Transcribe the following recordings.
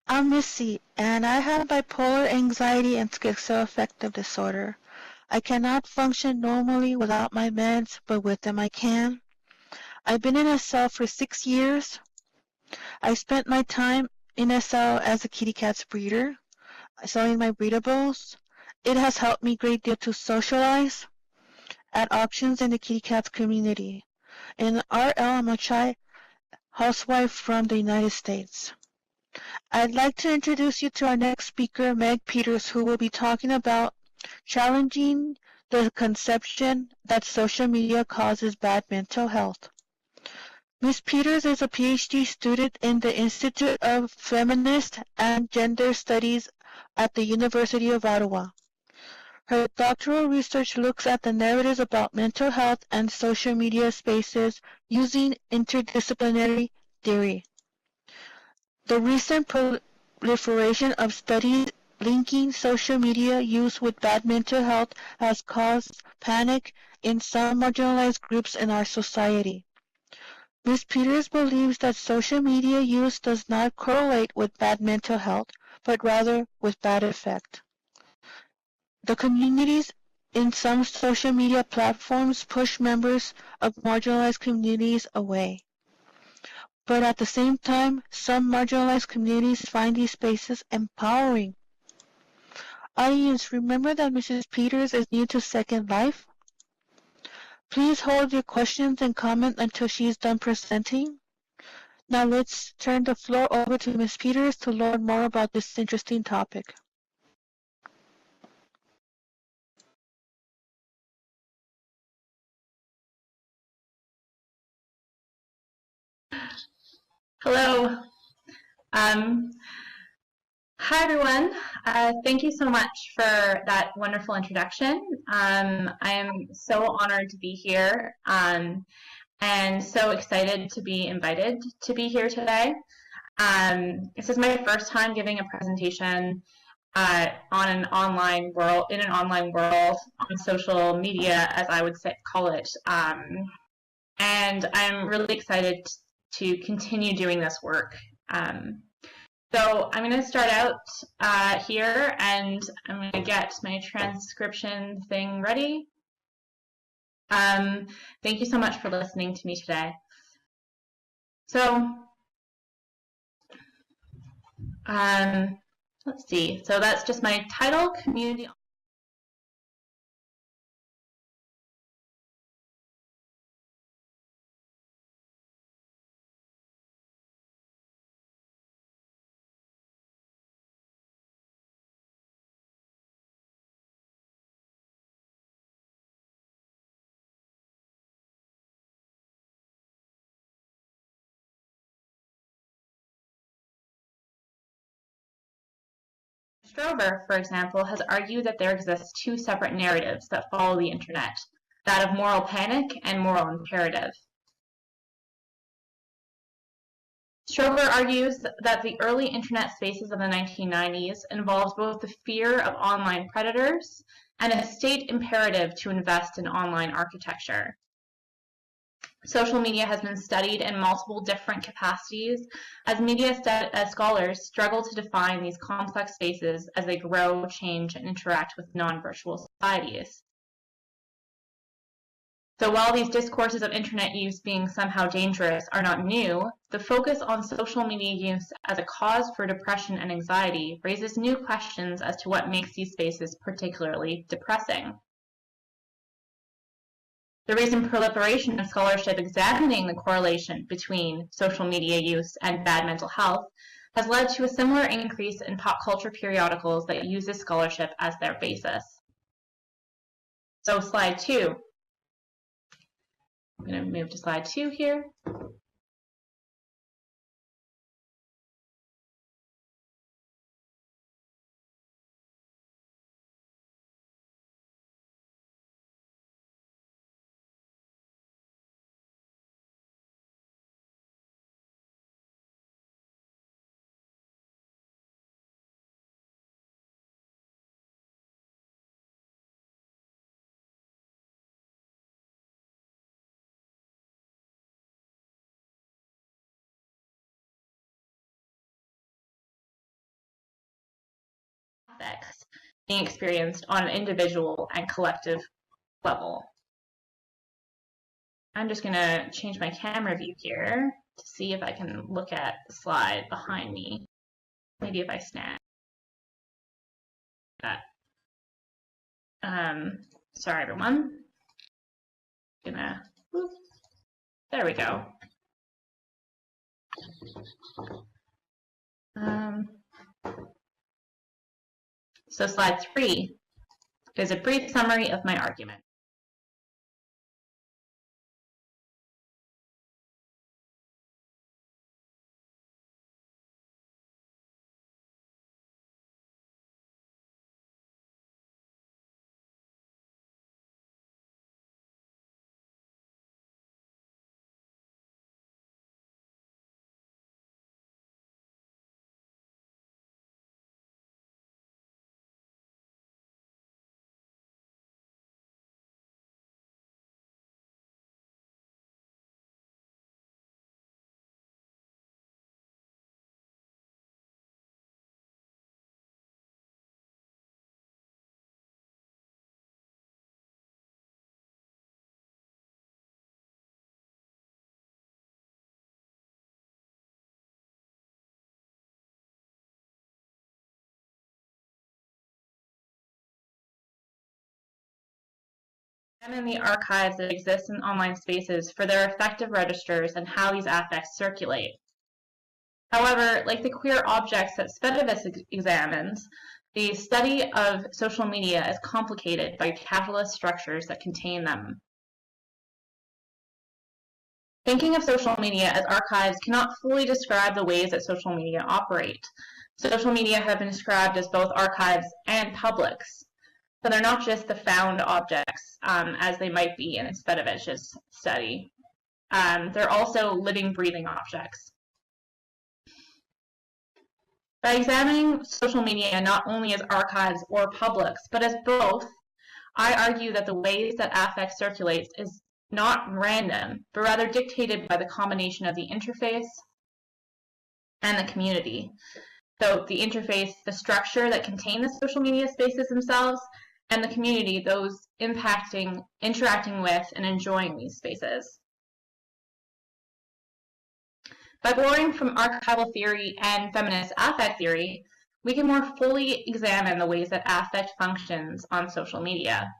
I'm Missy, and I have bipolar anxiety and schizoaffective disorder. I cannot function normally without my meds, but with them I can. I've been in a cell for 6 years. I spent my time in a cell as a kitty cat's breeder, selling my breedables. It has helped me a great deal to socialize, add options in the kitty cats community. In RL, I'm a shy housewife from the United States. I'd like to introduce you to our next speaker, Meg Peters, who will be talking about challenging the conception that social media causes bad mental health. Ms. Peters is a PhD student in the Institute of Feminist and Gender Studies at the University of Ottawa. Her doctoral research looks at the narratives about mental health and social media spaces using interdisciplinary theory. The recent proliferation of studies linking social media use with bad mental health has caused panic in some marginalized groups in our society. Ms. Peters believes that social media use does not correlate with bad mental health, but rather with bad effect. The communities in some social media platforms push members of marginalized communities away. But at the same time, some marginalized communities find these spaces empowering. Audience, remember that Mrs. Peters is new to Second Life? Please hold your questions and comments until she is done presenting. Now let's turn the floor over to Ms. Peters to learn more about this interesting topic. Hello. Hi, everyone. Thank you so much for that wonderful introduction. I am so honored to be here and so excited to be invited to be here today. This is my first time giving a presentation on an online world, in an online world, on social media, as I would call it. And I'm really excited to continue doing this work. So I'm going to start out here, and I'm going to get my transcription thing ready. Thank you so much for listening to me today. So let's see. So that's just my title, Community. Strover, for example, has argued that there exist two separate narratives that follow the internet, that of moral panic and moral imperative. Strover argues that the early internet spaces of the 1990s involved both the fear of online predators and a state imperative to invest in online architecture. Social media has been studied in multiple different capacities as media scholars struggle to define these complex spaces as they grow, change, and interact with non-virtual societies. So while these discourses of internet use being somehow dangerous are not new, the focus on social media use as a cause for depression and anxiety raises new questions as to what makes these spaces particularly depressing. The recent proliferation of scholarship examining the correlation between social media use and bad mental health has led to a similar increase in pop culture periodicals that use this scholarship as their basis. So slide 2. I'm going to move to slide 2 here. being experienced on an individual and collective level. I'm just going to change my camera view here to see if I can look at the slide behind me. Maybe if I snap that. Sorry, everyone. There we go. So slide 3 is a brief summary of my argument. Examine the archives that exist in online spaces for their effective registers and how these affects circulate. However, like the queer objects that Spetavis examines, the study of social media is complicated by capitalist structures that contain them. Thinking of social media as archives cannot fully describe the ways that social media operate. Social media have been described as both archives and publics. So they're not just the found objects, as they might be in Spetavis's study. They're also living, breathing objects. By examining social media not only as archives or publics, but as both, I argue that the ways that affect circulates is not random, but rather dictated by the combination of the interface and the community. So the interface, the structure that contain the social media spaces themselves, and the community, those impacting, interacting with, and enjoying these spaces. By borrowing from archival theory and feminist affect theory, we can more fully examine the ways that affect functions on social media.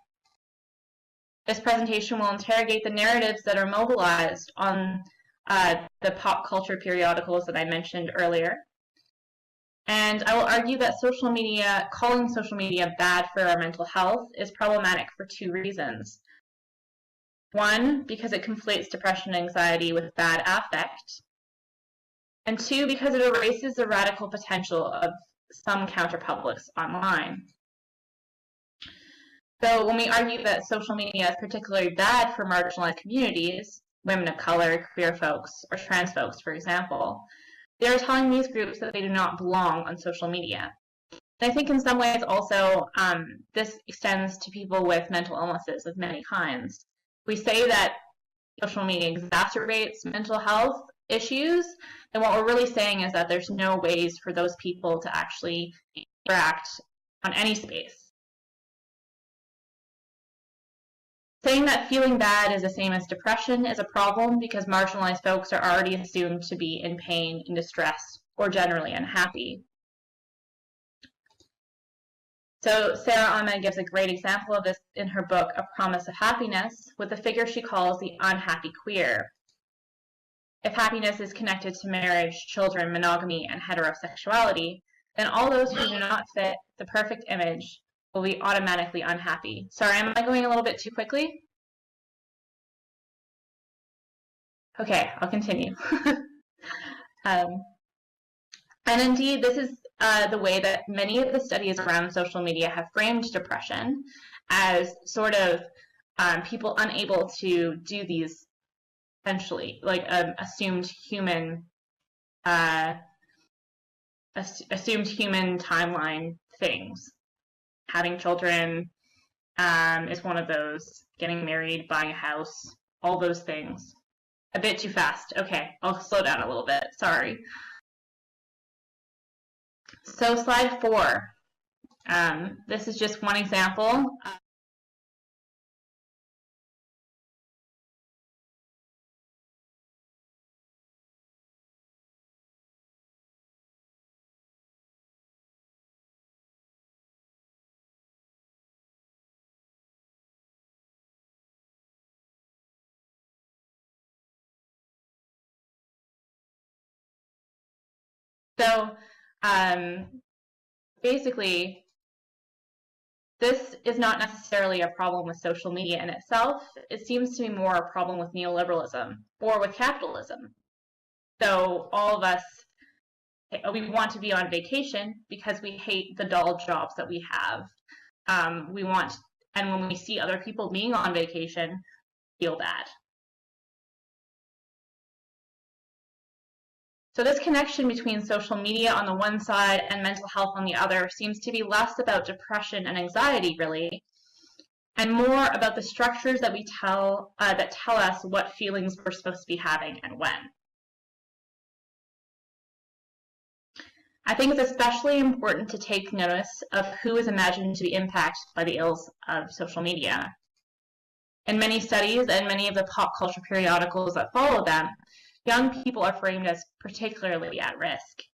This presentation will interrogate the narratives that are mobilized on the pop culture periodicals that I mentioned earlier. And I will argue that social media, calling social media bad for our mental health, is problematic for 2 reasons. 1, because it conflates depression and anxiety with bad affect. And 2, because it erases the radical potential of some counterpublics online. So when we argue that social media is particularly bad for marginalized communities, women of color, queer folks, or trans folks, for example, they are telling these groups that they do not belong on social media. And I think in some ways also this extends to people with mental illnesses of many kinds. We say that social media exacerbates mental health issues, and what we're really saying is that there's no ways for those people to actually interact on any space. Saying that feeling bad is the same as depression is a problem because marginalized folks are already assumed to be in pain, in distress, or generally unhappy. So Sarah Ahmed gives a great example of this in her book, A Promise of Happiness, with the figure she calls the unhappy queer. If happiness is connected to marriage, children, monogamy, and heterosexuality, then all those who do not fit the perfect image will be automatically unhappy. Sorry, am I going a little bit too quickly? Okay, I'll continue. And indeed, this is the way that many of the studies around social media have framed depression as sort of people unable to do these essentially like assumed human timeline things. Having children is one of those. Getting married, buying a house, all those things. A bit too fast. Okay, I'll slow down a little bit. Sorry. So slide 4. This is just one example. So basically, this is not necessarily a problem with social media in itself. It seems to be more a problem with neoliberalism or with capitalism. So all of us, we want to be on vacation because we hate the dull jobs that we have. And when we see other people being on vacation, feel bad. So this connection between social media on the one side and mental health on the other seems to be less about depression and anxiety, really, and more about the structures that tell us what feelings we're supposed to be having and when. I think it's especially important to take notice of who is imagined to be impacted by the ills of social media. In many studies and many of the pop culture periodicals that follow them, young people are framed as particularly at risk.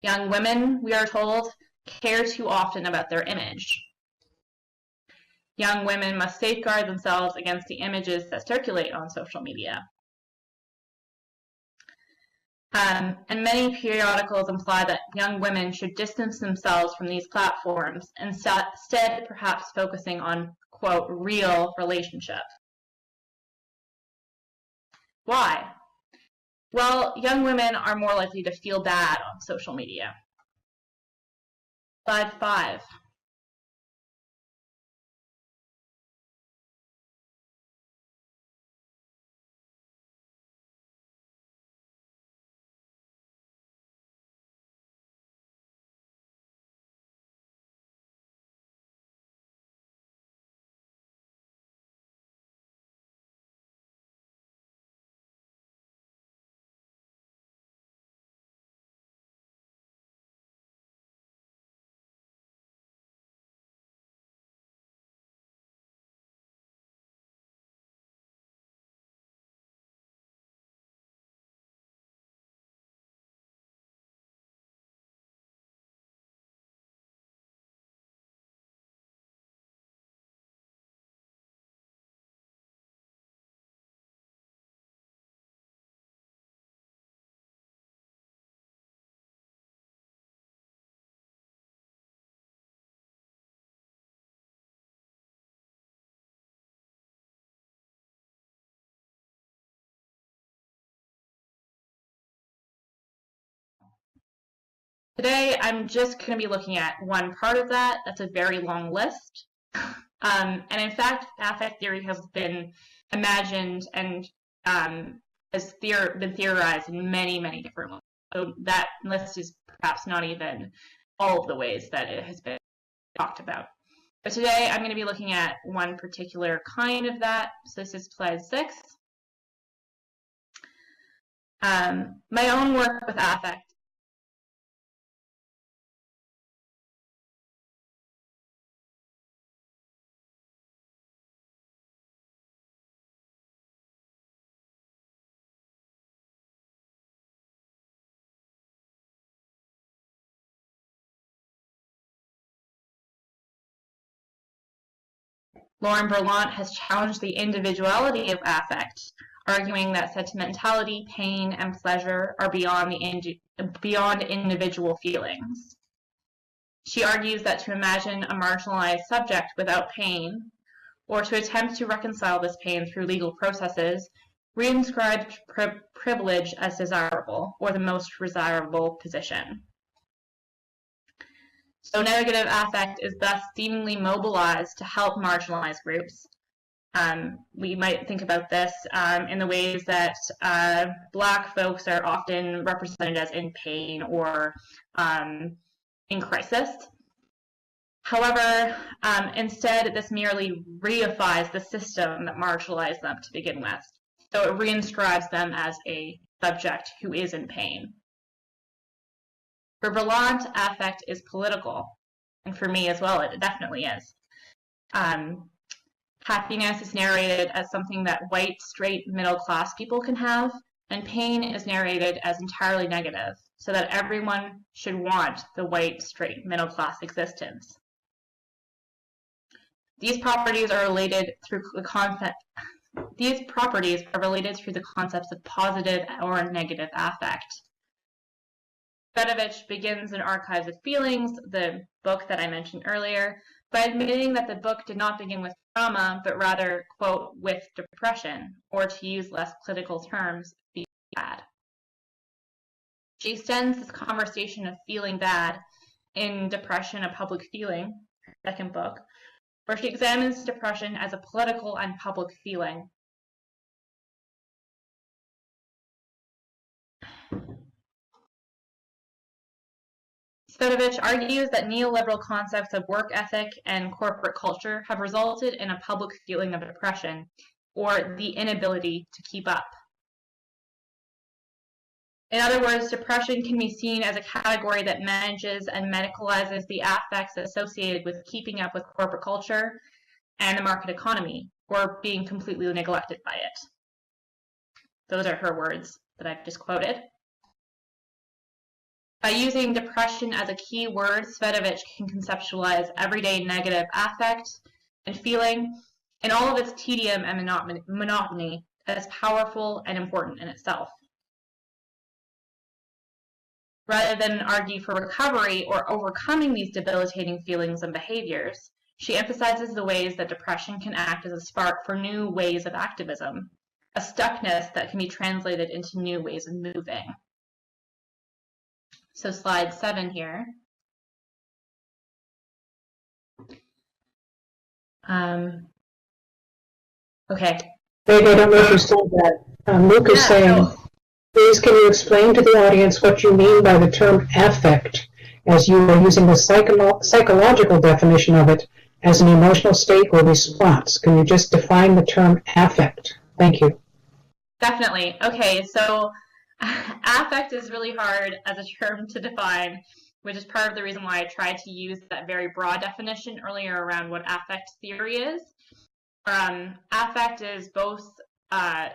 Young women, we are told, care too often about their image. Young women must safeguard themselves against the images that circulate on social media. And many periodicals imply that young women should distance themselves from these platforms, instead perhaps focusing on, quote, real relationships. Why? Well, young women are more likely to feel bad on social media. Slide 5. Today, I'm just going to be looking at one part of that. That's a very long list. And in fact, affect theory has been imagined and has been theorized in many, many different ways. So that list is perhaps not even all of the ways that it has been talked about. But today, I'm going to be looking at one particular kind of that. So this is slide 6. My own work with affect. Lauren Berlant has challenged the individuality of affect, arguing that sentimentality, pain, and pleasure are beyond individual feelings. She argues that to imagine a marginalized subject without pain, or to attempt to reconcile this pain through legal processes, reinscribes privilege as desirable, or the most desirable position. So negative affect is thus seemingly mobilized to help marginalized groups. We might think about this in the ways that Black folks are often represented as in pain or in crisis. However, instead, this merely reifies the system that marginalized them to begin with. So it reinscribes them as a subject who is in pain. For Berlant, affect is political, and for me as well, it definitely is. Happiness is narrated as something that white, straight, middle-class people can have, and pain is narrated as entirely negative, so that everyone should want the white, straight, middle-class existence. These properties are related through the concepts of positive or negative affect. Bedovich begins in Archives of Feelings, the book that I mentioned earlier, by admitting that the book did not begin with trauma, but rather, quote, with depression, or to use less political terms, feeling bad. She extends this conversation of feeling bad in Depression, A Public Feeling, second book, where she examines depression as a political and public feeling. Bedovich argues that neoliberal concepts of work ethic and corporate culture have resulted in a public feeling of depression, or the inability to keep up. In other words, depression can be seen as a category that manages and medicalizes the affects associated with keeping up with corporate culture and the market economy, or being completely neglected by it. Those are her words that I've just quoted. By using depression as a key word, Svedovich can conceptualize everyday negative affect and feeling in all of its tedium and monotony as powerful and important in itself. Rather than argue for recovery or overcoming these debilitating feelings and behaviors, she emphasizes the ways that depression can act as a spark for new ways of activism, a stuckness that can be translated into new ways of moving. So slide 7 here. Okay. Maybe I don't know if you saw that. Luke is saying, please can you explain to the audience what you mean by the term affect, as you are using the psychological definition of it as an emotional state or response. Can you just define the term affect? Thank you. Definitely. Okay, so affect is really hard as a term to define, which is part of the reason why I tried to use that very broad definition earlier around what affect theory is. Affect is both a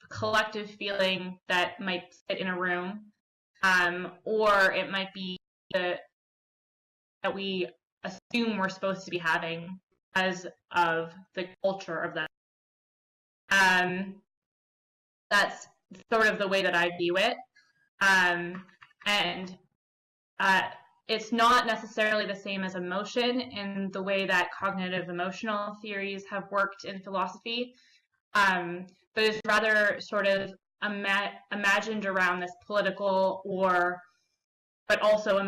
collective feeling that might sit in a room, or it might be that we assume we're supposed to be having because of the culture of that. That's sort of the way that I view it. It's not necessarily the same as emotion in the way that cognitive emotional theories have worked in philosophy, but it's rather sort of imagined around this political but also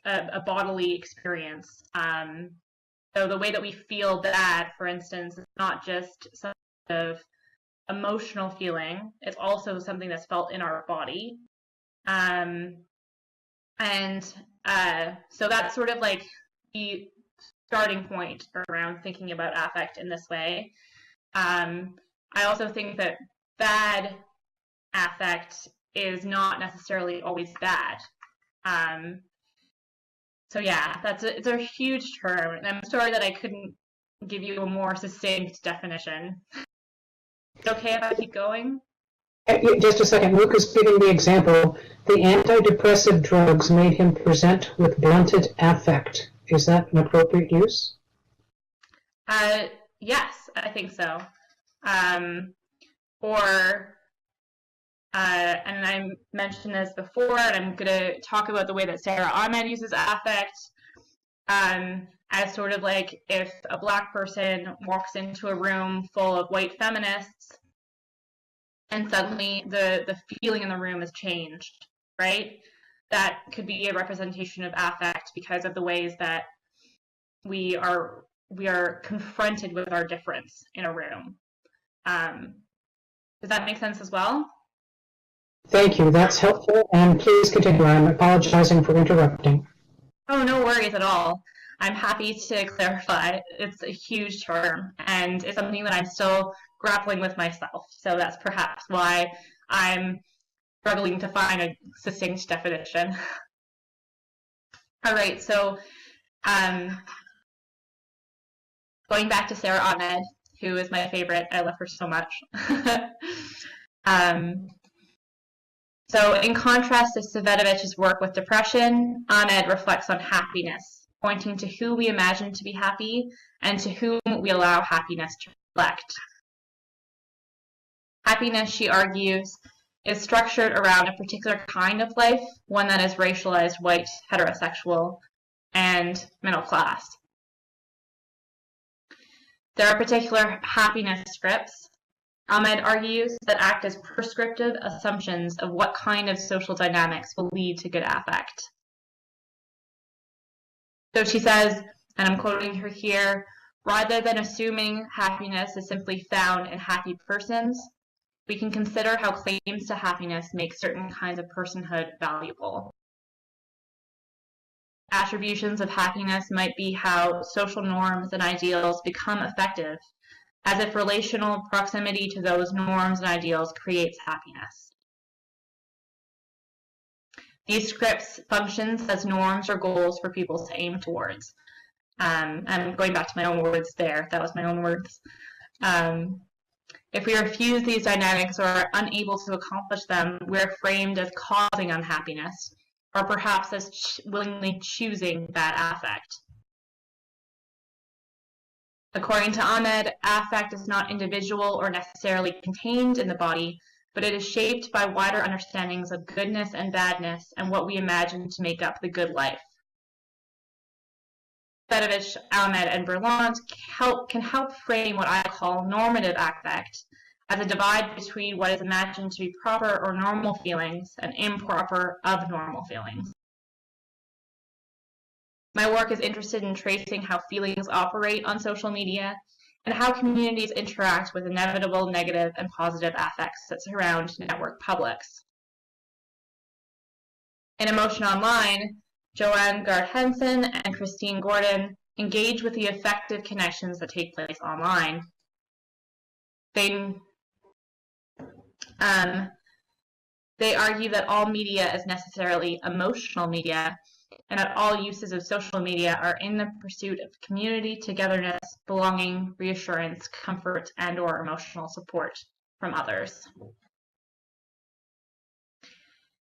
a bodily experience. So the way that we feel bad, for instance, is not just some sort of emotional feeling, it's also something that's felt in our body. So that's sort of like the starting point around thinking about affect in this way. I also think that bad affect is not necessarily always bad. So yeah, it's a huge term, and I'm sorry that I couldn't give you a more succinct definition. Is it okay if I keep going? Just a second. Luke is giving the example. The antidepressive drugs made him present with blunted affect. Is that an appropriate use? Yes, I think so. And I mentioned this before, and I'm going to talk about the way that Sarah Ahmed uses affect as sort of like if a Black person walks into a room full of white feminists and suddenly the feeling in the room has changed, right? That could be a representation of affect because of the ways that we are confronted with our difference in a room. Does that make sense as well? Thank you. That's helpful. And please continue. I'm apologizing for interrupting. Oh, no worries at all. I'm happy to clarify. It's a huge term, and it's something that I'm still grappling with myself. So that's perhaps why I'm struggling to find a succinct definition. All right, so going back to Sarah Ahmed, who is my favorite. I love her so much. So in contrast to Cvetovich's work with depression, Ahmed reflects on happiness, pointing to who we imagine to be happy and to whom we allow happiness to reflect. Happiness, she argues, is structured around a particular kind of life, one that is racialized, white, heterosexual, and middle class. There are particular happiness scripts, Ahmed argues, that act as prescriptive assumptions of what kind of social dynamics will lead to good affect. So she says, and I'm quoting her here, rather than assuming happiness is simply found in happy persons, we can consider how claims to happiness make certain kinds of personhood valuable. Attributions of happiness might be how social norms and ideals become effective, as if relational proximity to those norms and ideals creates happiness. These scripts functions as norms or goals for people to aim towards. I'm going back to my own words there. That was my own words. If we refuse these dynamics or are unable to accomplish them, we're framed as causing unhappiness, or perhaps as willingly choosing bad affect. According to Ahmed, affect is not individual or necessarily contained in the body, but it is shaped by wider understandings of goodness and badness and what we imagine to make up the good life. Cvetovich, Ahmed, and Berlant can help frame what I call normative affect as a divide between what is imagined to be proper or normal feelings and improper abnormal feelings. My work is interested in tracing how feelings operate on social media and how communities interact with inevitable negative and positive affects that surround network publics. In Emotion Online, Joanne Gard-Henson and Christine Gordon engage with the affective connections that take place online. They argue that all media is necessarily emotional media, and that all uses of social media are in the pursuit of community, togetherness, belonging, reassurance, comfort, and/or emotional support from others.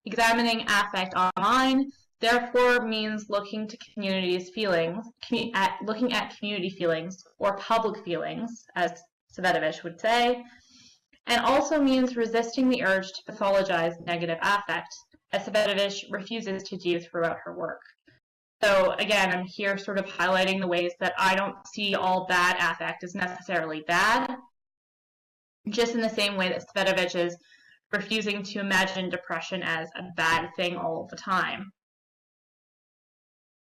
Examining affect online, therefore, means looking to communities' feelings, looking at community feelings, or public feelings, as Cvetovich would say, and also means resisting the urge to pathologize negative affect, as Cvetovich refuses to do throughout her work. So again, I'm here sort of highlighting the ways that I don't see all bad affect as necessarily bad, just in the same way that Cvetovich is refusing to imagine depression as a bad thing all the time.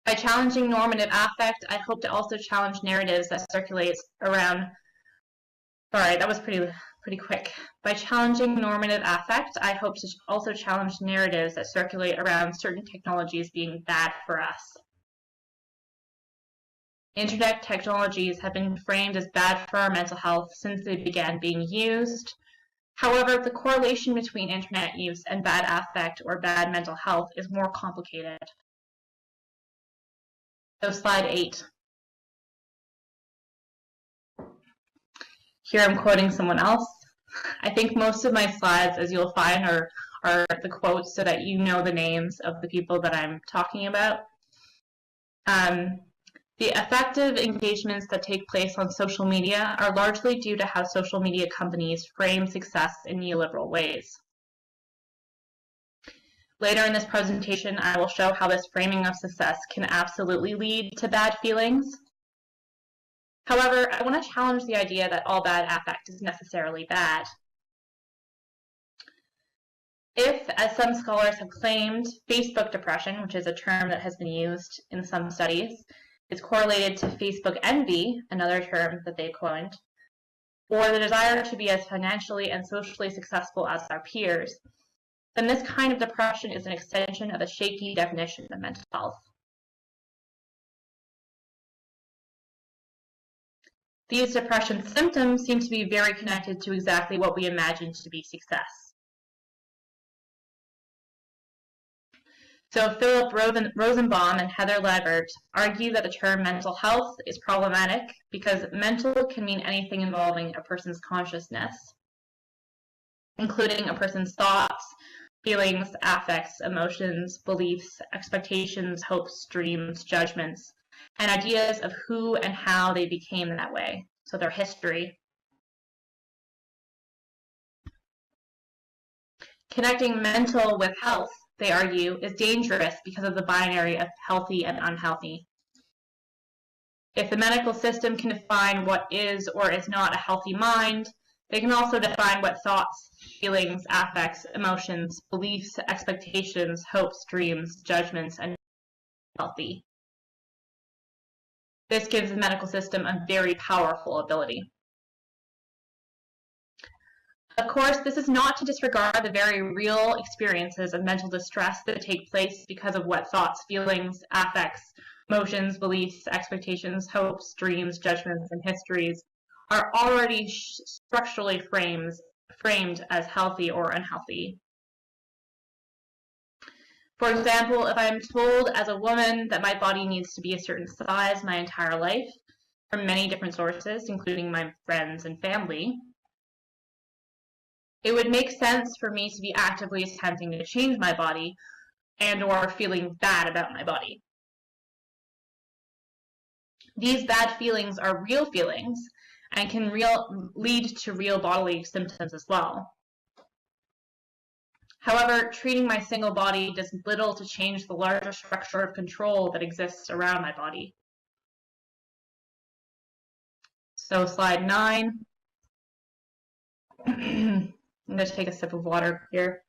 By challenging normative affect, I hope to also challenge narratives that circulate around. Sorry, that was pretty quick. By challenging normative affect, I hope to also challenge narratives that circulate around certain technologies being bad for us. Internet technologies have been framed as bad for our mental health since they began being used. However, the correlation between internet use and bad affect or bad mental health is more complicated. So slide 8. Here I'm quoting someone else. I think most of my slides, as you'll find, are the quotes so that you know the names of the people that I'm talking about. The effective engagements that take place on social media are largely due to how social media companies frame success in neoliberal ways. Later in this presentation, I will show how this framing of success can absolutely lead to bad feelings. However, I want to challenge the idea that all bad affect is necessarily bad. If, as some scholars have claimed, Facebook depression, which is a term that has been used in some studies, is correlated to Facebook envy, another term that they coined, or the desire to be as financially and socially successful as our peers, then this kind of depression is an extension of a shaky definition of mental health. These depression symptoms seem to be very connected to exactly what we imagine to be success. So Philip Rosenbaum and Heather Lebert argue that the term mental health is problematic because mental can mean anything involving a person's consciousness, including a person's thoughts, feelings, affects, emotions, beliefs, expectations, hopes, dreams, judgments, and ideas of who and how they became that way, so their history. Connecting mental with health, they argue, is dangerous because of the binary of healthy and unhealthy. If the medical system can define what is or is not a healthy mind, they can also define what thoughts, feelings, affects, emotions, beliefs, expectations, hopes, dreams, judgments, and healthy. This gives the medical system a very powerful ability. Of course, this is not to disregard the very real experiences of mental distress that take place because of what thoughts, feelings, affects, emotions, beliefs, expectations, hopes, dreams, judgments, and histories are already structurally framed as healthy or unhealthy. For example, if I am told as a woman that my body needs to be a certain size my entire life, from many different sources, including my friends and family, it would make sense for me to be actively attempting to change my body and or feeling bad about my body. These bad feelings are real feelings and can lead to real bodily symptoms as well. However, treating my single body does little to change the larger structure of control that exists around my body. So slide 9. I'm going to take a sip of water here.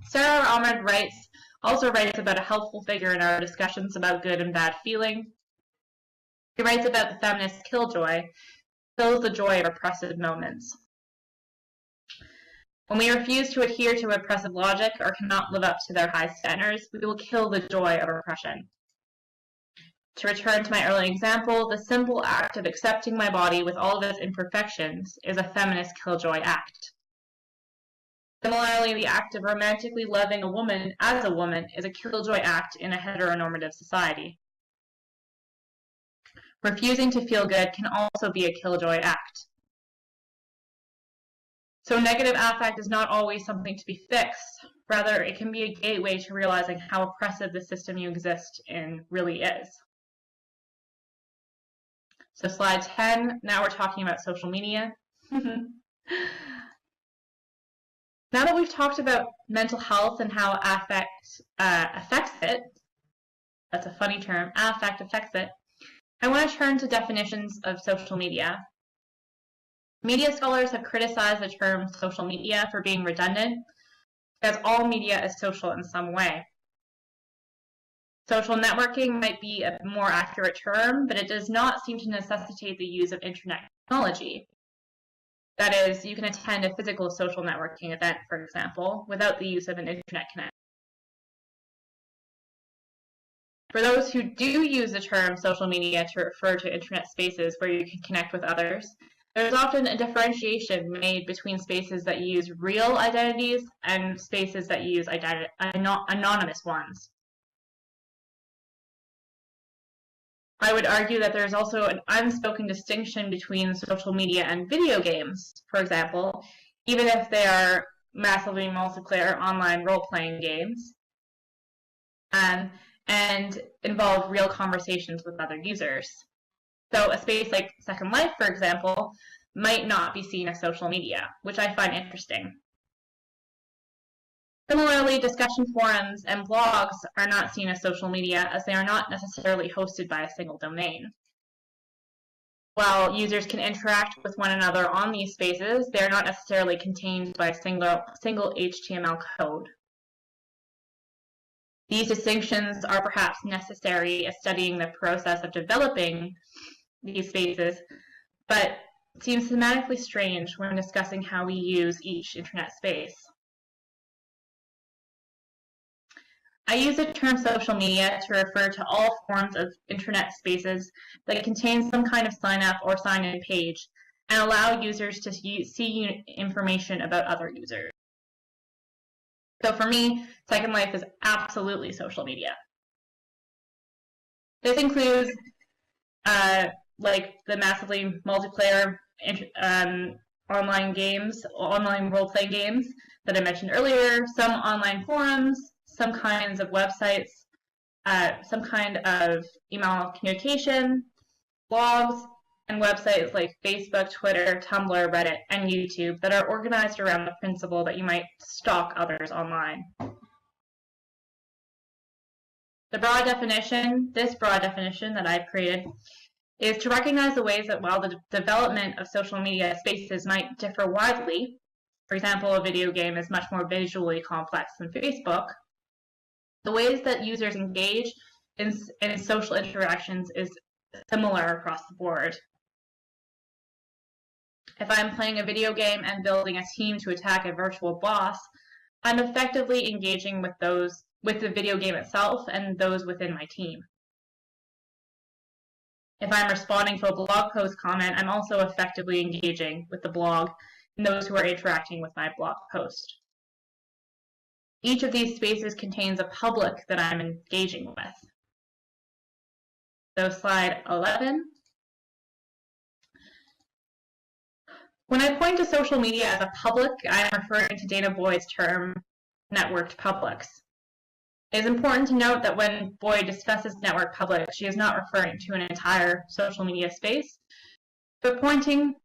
Sarah Ahmed also writes about a helpful figure in our discussions about good and bad feeling. He writes about the feminist killjoy, kills the joy of oppressive moments. When we refuse to adhere to oppressive logic or cannot live up to their high standards, we will kill the joy of oppression. To return to my early example, the simple act of accepting my body with all of its imperfections is a feminist killjoy act. Similarly, the act of romantically loving a woman as a woman is a killjoy act in a heteronormative society. Refusing to feel good can also be a killjoy act. So negative affect is not always something to be fixed. Rather, it can be a gateway to realizing how oppressive the system you exist in really is. So slide 10, now we're talking about social media. Now that we've talked about mental health and how affect affects it, that's a funny term, affect affects it, I want to turn to definitions of social media. Media scholars have criticized the term social media for being redundant, because all media is social in some way. Social networking might be a more accurate term, but it does not seem to necessitate the use of internet technology. That is, you can attend a physical social networking event, for example, without the use of an internet connection. For those who do use the term social media to refer to internet spaces where you can connect with others, there's often a differentiation made between spaces that use real identities and spaces that use anonymous ones. I would argue that there's also an unspoken distinction between social media and video games, for example, even if they are massively multiplayer online role-playing games, and involve real conversations with other users. So a space like Second Life, for example, might not be seen as social media, which I find interesting. Similarly, discussion forums and blogs are not seen as social media as they are not necessarily hosted by a single domain. While users can interact with one another on these spaces, they are not necessarily contained by a single HTML code. These distinctions are perhaps necessary as studying the process of developing these spaces, but seem thematically strange when discussing how we use each internet space. I use the term social media to refer to all forms of internet spaces that contain some kind of sign-up or sign-in page and allow users to see information about other users. So for me, Second Life is absolutely social media. This includes like the massively multiplayer online games, online role-playing games that I mentioned earlier, some online forums, some kinds of websites, some kind of email communication, blogs, and websites like Facebook, Twitter, Tumblr, Reddit, and YouTube that are organized around the principle that you might stalk others online. This broad definition that I've created is to recognize the ways that while the development of social media spaces might differ widely, for example, a video game is much more visually complex than Facebook, the ways that users engage in social interactions is similar across the board. If I'm playing a video game and building a team to attack a virtual boss, I'm effectively engaging with the video game itself and those within my team. If I'm responding to a blog post comment, I'm also effectively engaging with the blog and those who are interacting with my blog post. Each of these spaces contains a public that I'm engaging with. So slide 11. When I point to social media as a public, I'm referring to Dana Boyd's term, networked publics. It is important to note that when Boyd discusses network public, she is not referring to an entire social media space, but pointing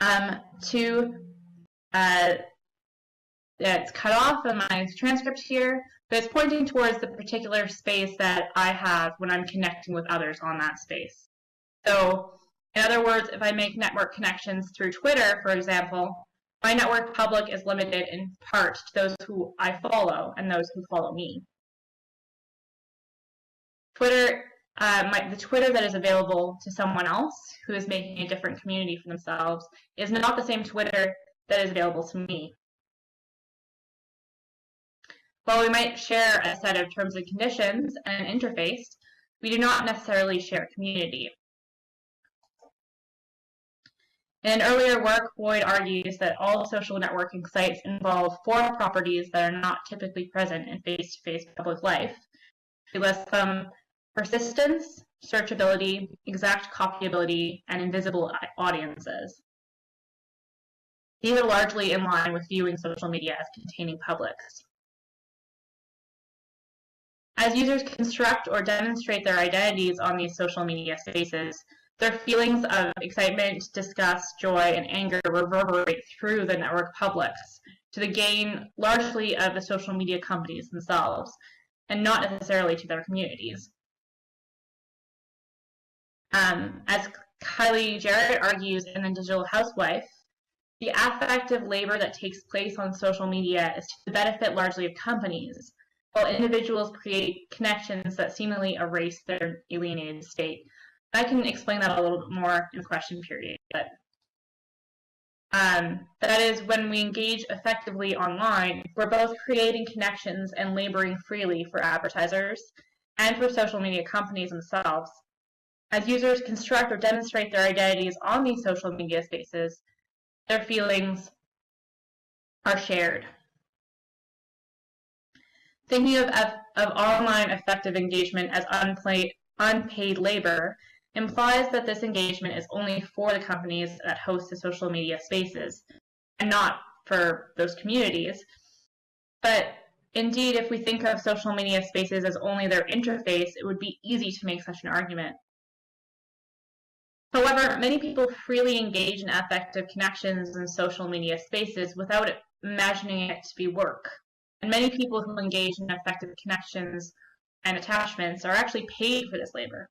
to, it's cut off in my transcript here, but it's pointing towards the particular space that I have when I'm connecting with others on that space. So, in other words, if I make network connections through Twitter, for example, my network public is limited in part to those who I follow and those who follow me. Twitter, the Twitter that is available to someone else who is making a different community for themselves is not the same Twitter that is available to me. While we might share a set of terms and conditions and an interface, we do not necessarily share community. In an earlier work, Lloyd argues that all social networking sites involve 4 properties that are not typically present in face-to-face public life. He lists them: persistence, searchability, exact copyability, and invisible audiences. These are largely in line with viewing social media as containing publics. As users construct or demonstrate their identities on these social media spaces, their feelings of excitement, disgust, joy, and anger reverberate through the network publics to the gain largely of the social media companies themselves, and not necessarily to their communities. As Kylie Jarrett argues in The Digital Housewife, the affective labor that takes place on social media is to the benefit largely of companies, while individuals create connections that seemingly erase their alienated state. I can explain that a little bit more in the question period, but that is, when we engage effectively online, we're both creating connections and laboring freely for advertisers and for social media companies themselves. As users construct or demonstrate their identities on these social media spaces, their feelings are shared. Thinking of online effective engagement as unpaid labor implies that this engagement is only for the companies that host the social media spaces, and not for those communities. But indeed, if we think of social media spaces as only their interface, it would be easy to make such an argument. However, many people freely engage in affective connections in social media spaces without imagining it to be work. And many people who engage in affective connections and attachments are actually paid for this labor.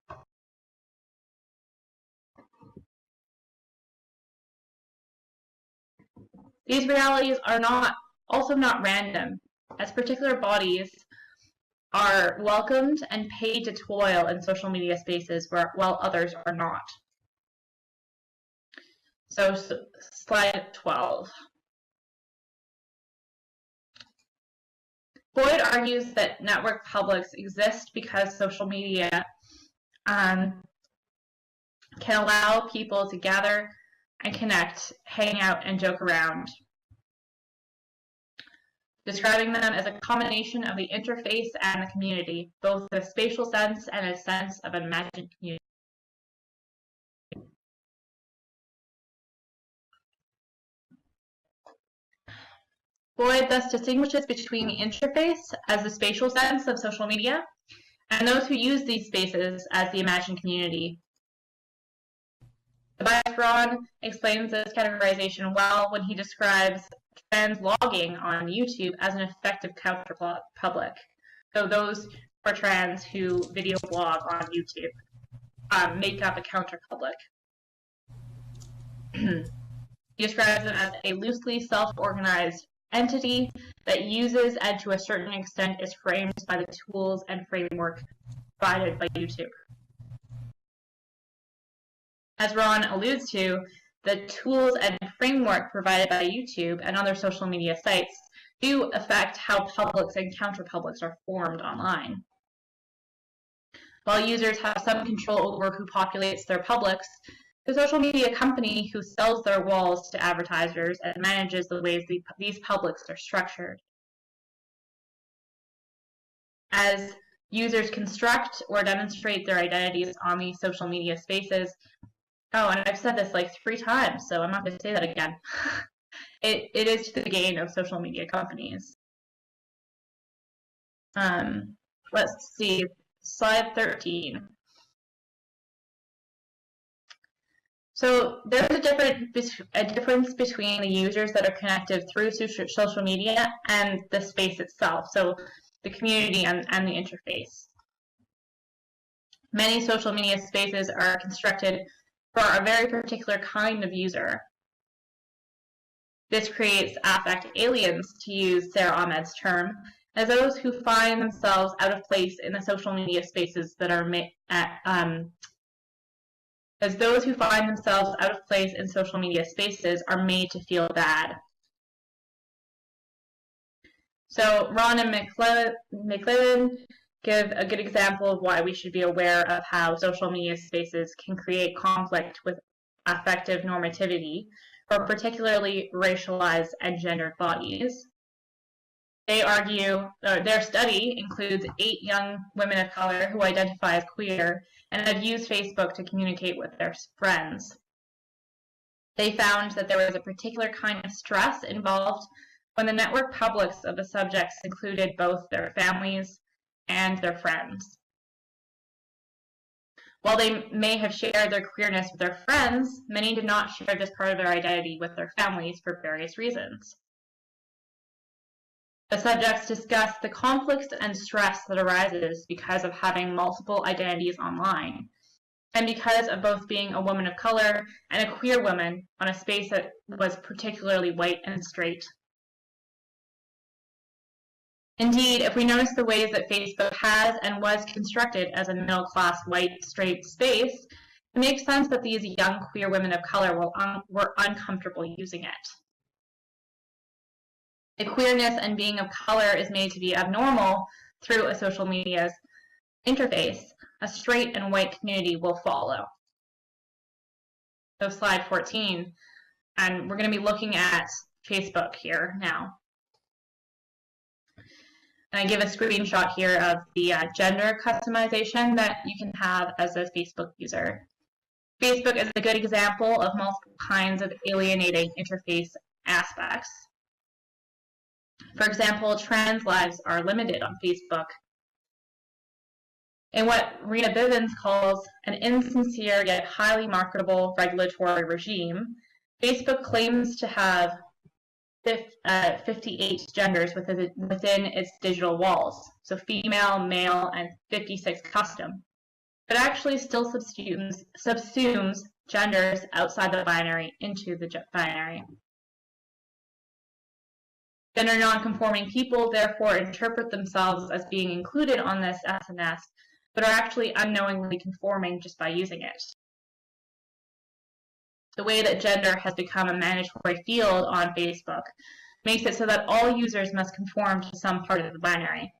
These realities are also not random, as particular bodies are welcomed and paid to toil in social media spaces while others are not. So slide 12. Boyd argues that network publics exist because social media can allow people to gather and connect, hang out, and joke around, describing them as a combination of the interface and the community, both a spatial sense and a sense of an imagined community. Lloyd thus distinguishes between the interface as the spatial sense of social media and those who use these spaces as the imagined community. Tobias Ron explains this categorization well when he describes trans logging on YouTube as an effective counter-public. So those who are trans who video blog on YouTube make up a counter-public. He describes them as a loosely self-organized entity that uses and to a certain extent is framed by the tools and framework provided by YouTube. As Ron alludes to, the tools and framework provided by YouTube and other social media sites do affect how publics and counter-publics are formed online. While users have some control over who populates their publics, the social media company who sells their walls to advertisers and manages the ways these publics are structured. As users construct or demonstrate their identities on these social media spaces, oh, and I've said this like 3 times, so I'm not going to say that again. It is to the gain of social media companies. Let's see, slide 13. So there's a difference between the users that are connected through social media and the space itself, so the community and the interface. Many social media spaces are constructed for a very particular kind of user. This creates affect aliens, to use Sarah Ahmed's term, as those who find themselves out of place in the social media spaces that are made to feel bad. So Ron and McClellan give a good example of why we should be aware of how social media spaces can create conflict with affective normativity for particularly racialized and gendered bodies. They argue, their study includes 8 young women of color who identify as queer and have used Facebook to communicate with their friends. They found that there was a particular kind of stress involved when the network publics of the subjects included both their families and their friends. While they may have shared their queerness with their friends, many did not share this part of their identity with their families for various reasons. The subjects discuss the conflicts and stress that arises because of having multiple identities online, and because of both being a woman of color and a queer woman on a space that was particularly white and straight. Indeed, if we notice the ways that Facebook has and was constructed as a middle-class, white, straight space, it makes sense that these young queer women of color were uncomfortable using it. If queerness and being of color is made to be abnormal through a social media's interface, a straight and white community will follow. So slide 14, and we're going to be looking at Facebook here now. And I give a screenshot here of the gender customization that you can have as a Facebook user. Facebook is a good example of multiple kinds of alienating interface aspects. For example, trans lives are limited on Facebook. In what Rena Bivens calls an insincere yet highly marketable regulatory regime, Facebook claims to have 58 genders within its digital walls, so female, male, and 56 custom, but actually still subsumes genders outside the binary into the binary. Gender nonconforming people therefore interpret themselves as being included on this SNS, but are actually unknowingly conforming just by using it. The way that gender has become a mandatory field on Facebook makes it so that all users must conform to some part of the binary.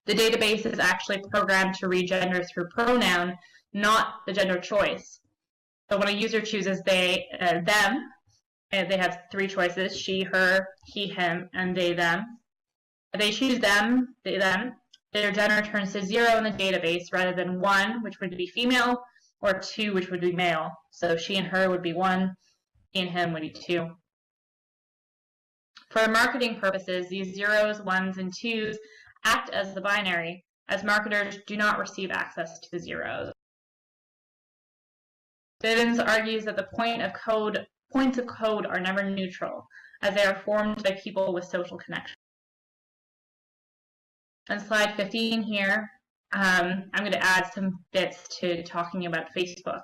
The database is actually programmed to read gender through pronoun, not the gender choice. So when a user chooses them, and they have three choices: she, her, he, him, and they, them. If they choose them, they, them, their gender turns to 0 in the database rather than 1, which would be female, or 2, which would be male. So she and her would be 1, he and him would be 2. For marketing purposes, these 0s, 1s, and 2s act as the binary, as marketers do not receive access to the 0s. Bivens argues that the points of code are never neutral, as they are formed by people with social connections. On slide 15 here, I'm going to add some bits to talking about Facebook.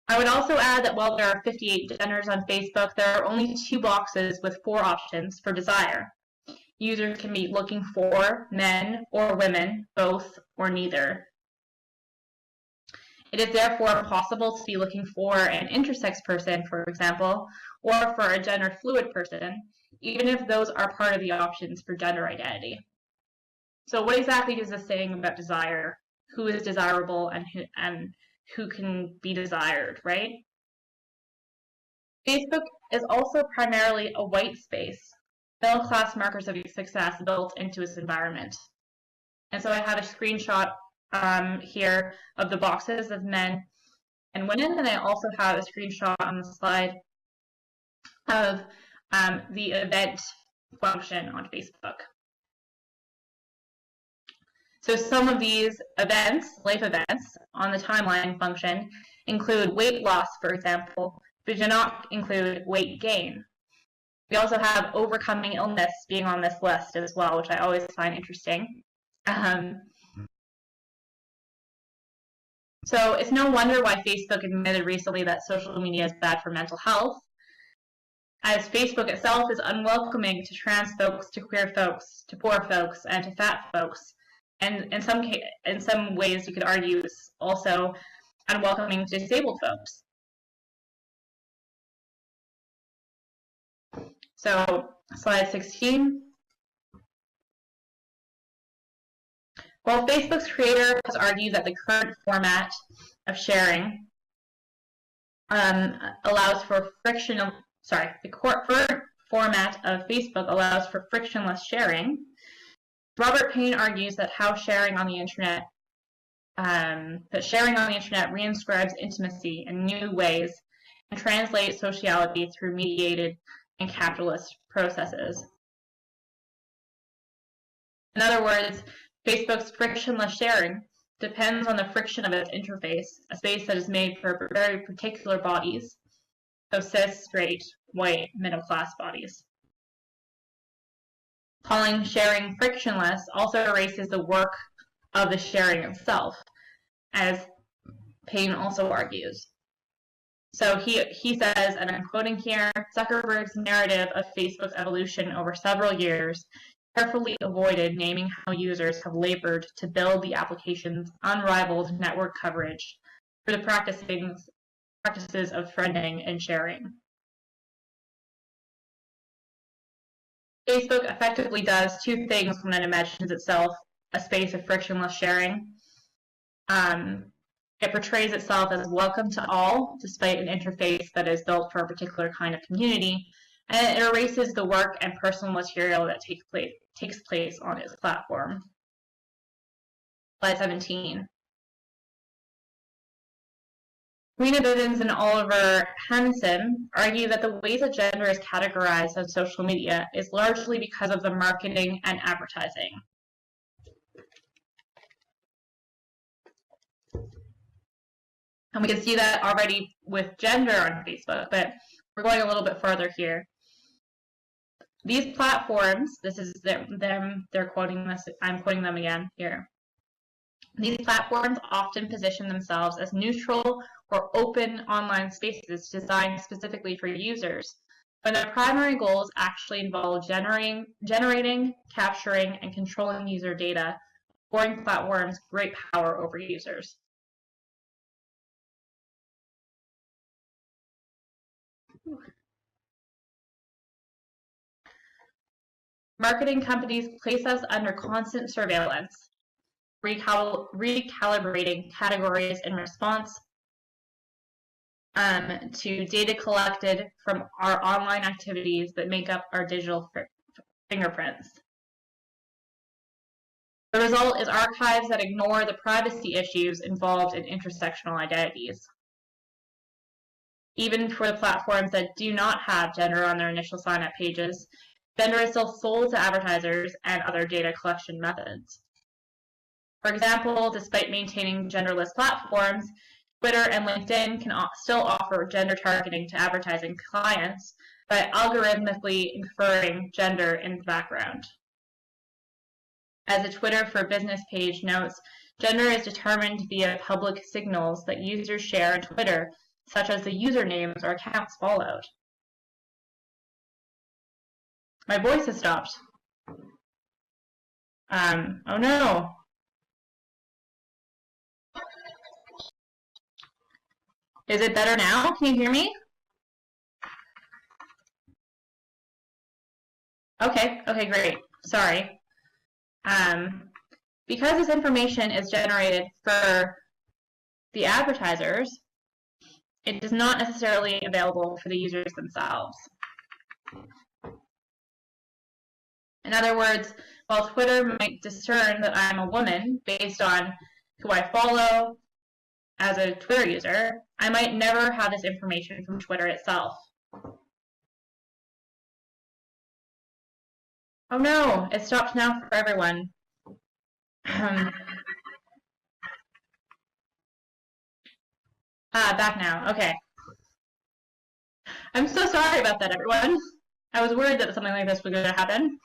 I would also add that while there are 58 genders on Facebook, there are only 2 boxes with 4 options for desire. Users can be looking for men or women, both or neither. It is therefore possible to be looking for an intersex person, for example, or for a gender fluid person, even if those are part of the options for gender identity. So what exactly is this saying about desire? Who is desirable and who can be desired, right? Facebook is also primarily a white space, middle-class markers of success built into its environment. And so I have a screenshot here of the boxes of men and women, and I also have a screenshot on the slide of the event function on Facebook. So some of these events, life events, on the timeline function include weight loss, for example, but do not include weight gain. We also have overcoming illness being on this list as well, which I always find interesting. So it's no wonder why Facebook admitted recently that social media is bad for mental health, as Facebook itself is unwelcoming to trans folks, to queer folks, to poor folks, and to fat folks. And in some ways, you could argue it's also unwelcoming to disabled folks. So, slide 16. While Facebook's creator has argued that the current format of sharing allows for the current format of Facebook allows for frictionless sharing, Robert Payne argues that sharing on the internet reinscribes intimacy in new ways and translates sociality through mediated and capitalist processes. In other words, Facebook's frictionless sharing depends on the friction of its interface, a space that is made for very particular bodies, so cis, straight, white, middle-class bodies. Calling sharing frictionless also erases the work of the sharing itself, as Payne also argues. So he says, and I'm quoting here, Zuckerberg's narrative of Facebook's evolution over several years carefully avoided naming how users have labored to build the application's unrivaled network coverage for the practices of friending and sharing. Facebook effectively does 2 things when it imagines itself a space of frictionless sharing. It portrays itself as welcome to all, despite an interface that is built for a particular kind of community, and it erases the work and personal material that takes place on its platform. Slide 17. Rena Bivens and Oliver Hansen argue that the ways that gender is categorized on social media is largely because of the marketing and advertising. And we can see that already with gender on Facebook, but we're going a little bit further here. These platforms, this is them, they're quoting this, I'm quoting them again here. These platforms often position themselves as neutral or open online spaces designed specifically for users, when their primary goals actually involve generating, capturing, and controlling user data, affording platforms great power over users. Marketing companies place us under constant surveillance, recalibrating categories in response to data collected from our online activities that make up our digital fingerprints. The result is archives that ignore the privacy issues involved in intersectional identities. Even for the platforms that do not have gender on their initial sign-up pages, gender is still sold to advertisers and other data collection methods. For example, despite maintaining genderless platforms, Twitter and LinkedIn can still offer gender targeting to advertising clients by algorithmically inferring gender in the background. As a Twitter for Business page notes, gender is determined via public signals that users share on Twitter, such as the usernames or accounts followed. My voice has stopped. Oh no. Is it better now? Can you hear me? Okay, great. Sorry. Because this information is generated for the advertisers, it is not necessarily available for the users themselves. In other words, while Twitter might discern that I'm a woman based on who I follow as a Twitter user, I might never have this information from Twitter itself. Oh no, it stopped now for everyone. Back now, okay. I'm so sorry about that, everyone. I was worried that something like this was going to happen.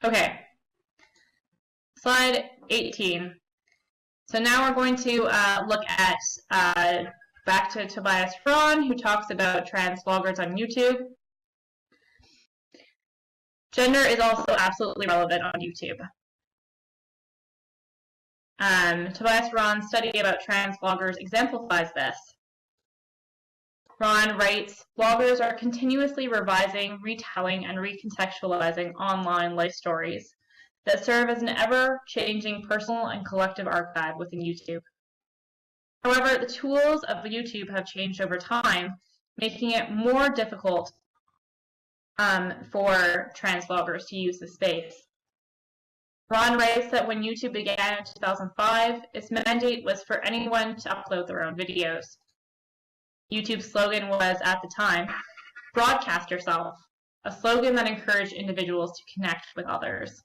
Okay. Slide 18. So now we're going to look at back to Tobias Fraun, who talks about trans bloggers on YouTube. Gender is also absolutely relevant on YouTube. Tobias Fraun's study about trans bloggers exemplifies this. Fraun writes, bloggers are continuously revising, retelling, and recontextualizing online life stories that serve as an ever-changing personal and collective archive within YouTube. However, the tools of YouTube have changed over time, making it more difficult for trans bloggers to use the space. Ron writes that when YouTube began in 2005, its mandate was for anyone to upload their own videos. YouTube's slogan was, at the time, broadcast yourself, a slogan that encouraged individuals to connect with others.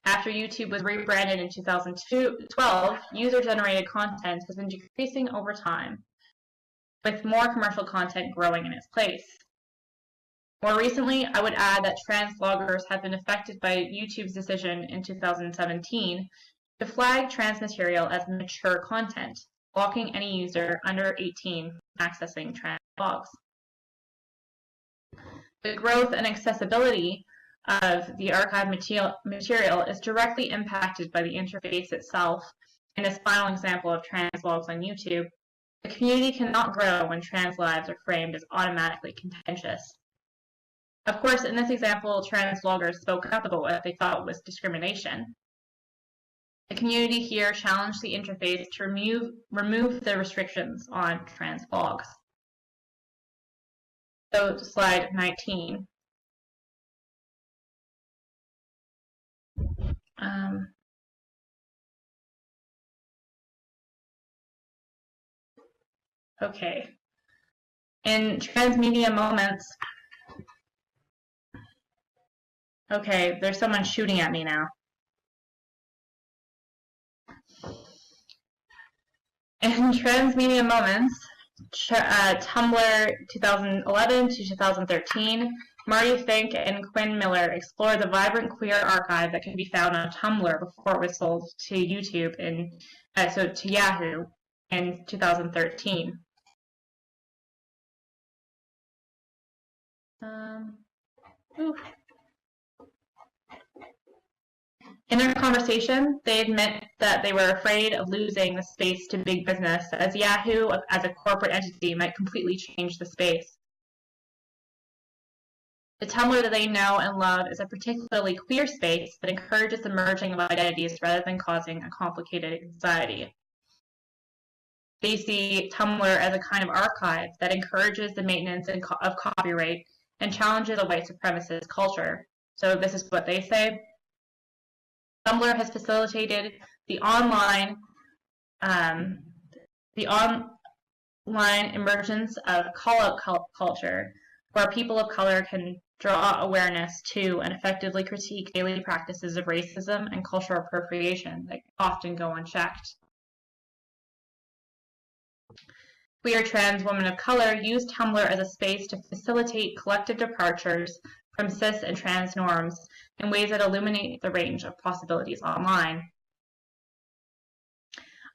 After YouTube was rebranded in 2012, user-generated content has been decreasing over time, with more commercial content growing in its place. More recently, I would add that trans bloggers have been affected by YouTube's decision in 2017 to flag trans material as mature content, blocking any user under 18 accessing trans blogs. The growth and accessibility of the archive material is directly impacted by the interface itself. In this final example of trans blogs on YouTube, the community cannot grow when trans lives are framed as automatically contentious. Of course, in this example, trans bloggers spoke up about what they thought was discrimination. The community here challenged the interface to remove the restrictions on trans blogs. So, slide 19. Okay. In transmedia moments, okay, there's someone shooting at me now. In transmedia moments, Tumblr 2011 to 2013, Marty Fink and Quinn Miller explored the vibrant queer archive that could be found on Tumblr before it was sold to YouTube to Yahoo in 2013. In their conversation, they admit that they were afraid of losing the space to big business, as Yahoo, as a corporate entity, might completely change the space. The Tumblr that they know and love is a particularly queer space that encourages the merging of identities rather than causing a complicated anxiety. They see Tumblr as a kind of archive that encourages the maintenance of copyright and challenges a white supremacist culture. So this is what they say. Tumblr has facilitated the online emergence of call-out culture, where people of color can draw awareness to and effectively critique daily practices of racism and cultural appropriation that often go unchecked. Queer trans women of color use Tumblr as a space to facilitate collective departures from cis and trans norms in ways that illuminate the range of possibilities online.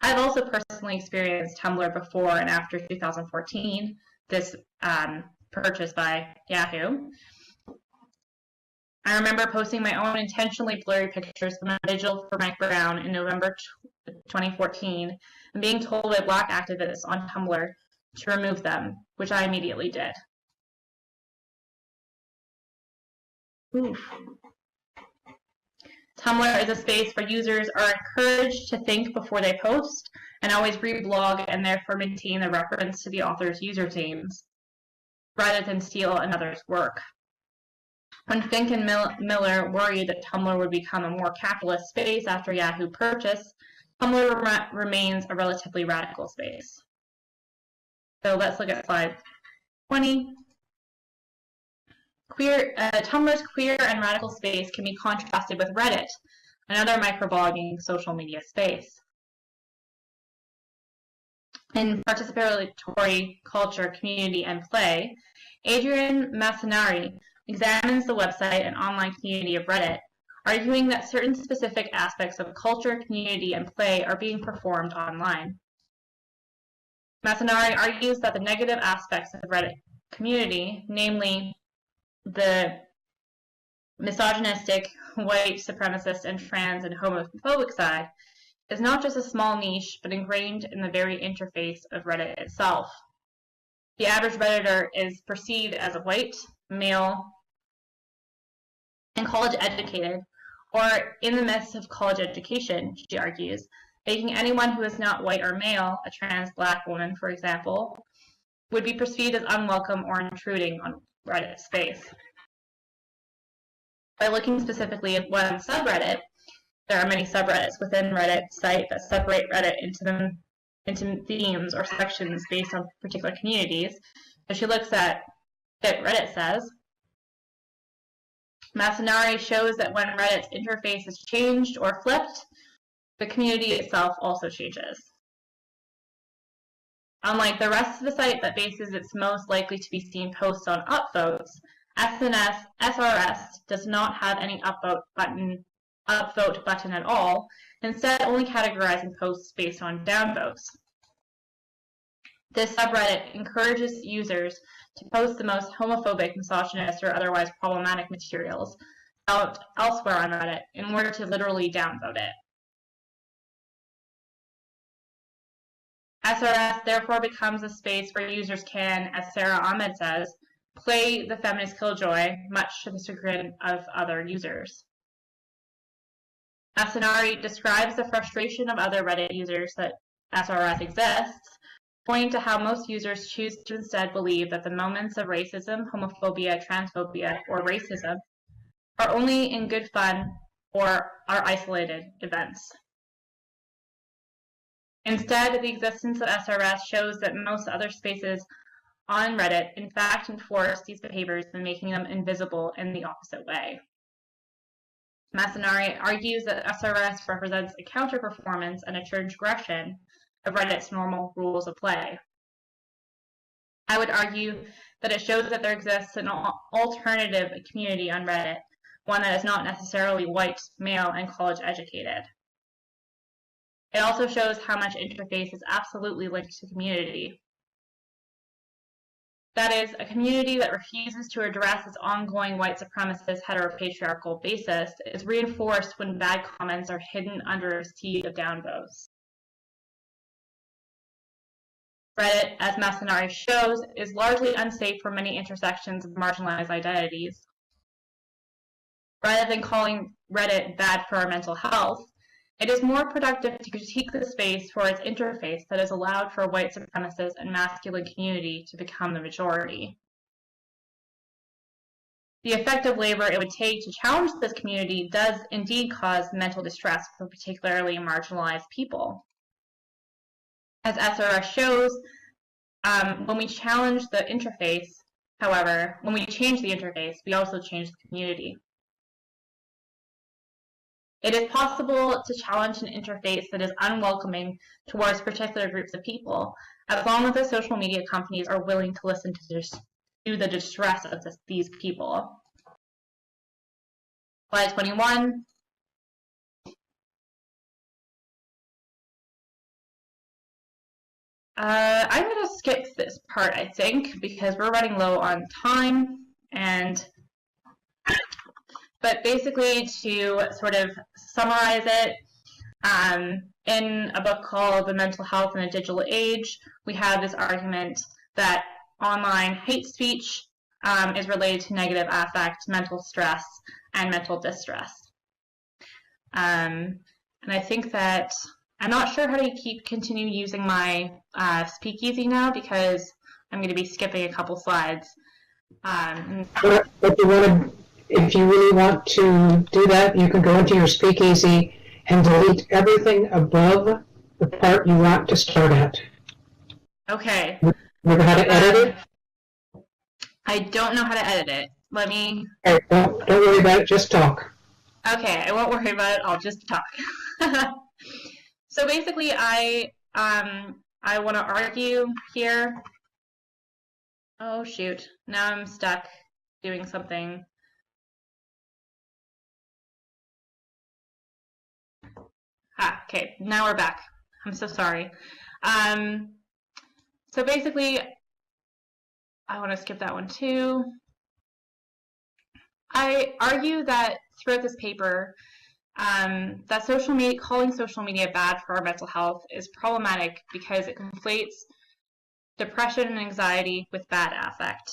I've also personally experienced Tumblr before and after 2014, this purchase by Yahoo. I remember posting my own intentionally blurry pictures from a vigil for Mike Brown in November 2014 and being told by Black activists on Tumblr to remove them, which I immediately did. Oof. Tumblr is a space where users are encouraged to think before they post and always reblog and therefore maintain the reference to the author's user names, rather than steal another's work. When Fink and Miller worried that Tumblr would become a more capitalist space after Yahoo purchase, Tumblr remains a relatively radical space. So let's look at slide 20. Tumblr's queer and radical space can be contrasted with Reddit, another microblogging social media space. In participatory culture, community, and play, Adrian Massanari examines the website and online community of Reddit, arguing that certain specific aspects of culture, community, and play are being performed online. Massanari argues that the negative aspects of the Reddit community, namely the misogynistic, white supremacist, and trans and homophobic side, is not just a small niche, but ingrained in the very interface of Reddit itself. The average Redditor is perceived as a white, male, and college educated, or in the midst of college education, she argues, making anyone who is not white or male, a trans Black woman, for example, would be perceived as unwelcome or intruding on Reddit space. By looking specifically at one subreddit, there are many subreddits within Reddit site that separate Reddit into themes or sections based on particular communities. So she looks at what Reddit says. Massanari shows that when Reddit's interface is changed or flipped, the community itself also changes. Unlike the rest of the site that bases its most likely to be seen posts on upvotes, SRS does not have any upvote button at all, instead only categorizing posts based on downvotes. This subreddit encourages users to post the most homophobic, misogynist, or otherwise problematic materials out elsewhere on Reddit in order to literally downvote it. SRS therefore becomes a space where users can, as Sarah Ahmed says, play the feminist killjoy, much to the chagrin of other users. Massanari describes the frustration of other Reddit users that SRS exists, pointing to how most users choose to instead believe that the moments of racism, homophobia, transphobia, or racism are only in good fun or are isolated events. Instead, the existence of SRS shows that most other spaces on Reddit in fact enforce these behaviors by making them invisible in the opposite way. Massanari argues that SRS represents a counter-performance and a transgression of Reddit's normal rules of play. I would argue that it shows that there exists an alternative community on Reddit, one that is not necessarily white, male, and college educated. It also shows how much interface is absolutely linked to community. That is, a community that refuses to address its ongoing white supremacist heteropatriarchal basis is reinforced when bad comments are hidden under a sea of downvotes. Reddit, as Massanari shows, is largely unsafe for many intersections of marginalized identities, rather than calling Reddit bad for our mental health, it is more productive to critique the space for its interface that has allowed for white supremacist and masculine community to become the majority. The effective labor it would take to challenge this community does indeed cause mental distress for particularly marginalized people. As SRS shows, when we challenge the interface, however, when we change the interface, we also change the community. It is possible to challenge an interface that is unwelcoming towards particular groups of people, as long as the social media companies are willing to listen to the distress of these people. Slide 21. I'm going to skip this part, I think, because we're running low on time. But basically, to sort of summarize it, in a book called The Mental Health in a Digital Age, we have this argument that online hate speech is related to negative affect, mental stress, and mental distress. And I think that I'm not sure how to continue using my speakeasy now because I'm going to be skipping a couple slides. If you really want to do that, you can go into your speakeasy and delete everything above the part you want to start at. Okay. Remember how to edit it? I don't know how to edit it. Let me... Okay, don't worry about it, just talk. Okay, I won't worry about it, I'll just talk. So basically, I want to argue here. Oh shoot, now I'm stuck doing something. Okay, now we're back. I'm so sorry. So basically, I want to skip that one too. I argue that throughout this paper, that calling social media bad for our mental health is problematic because it conflates depression and anxiety with bad affect.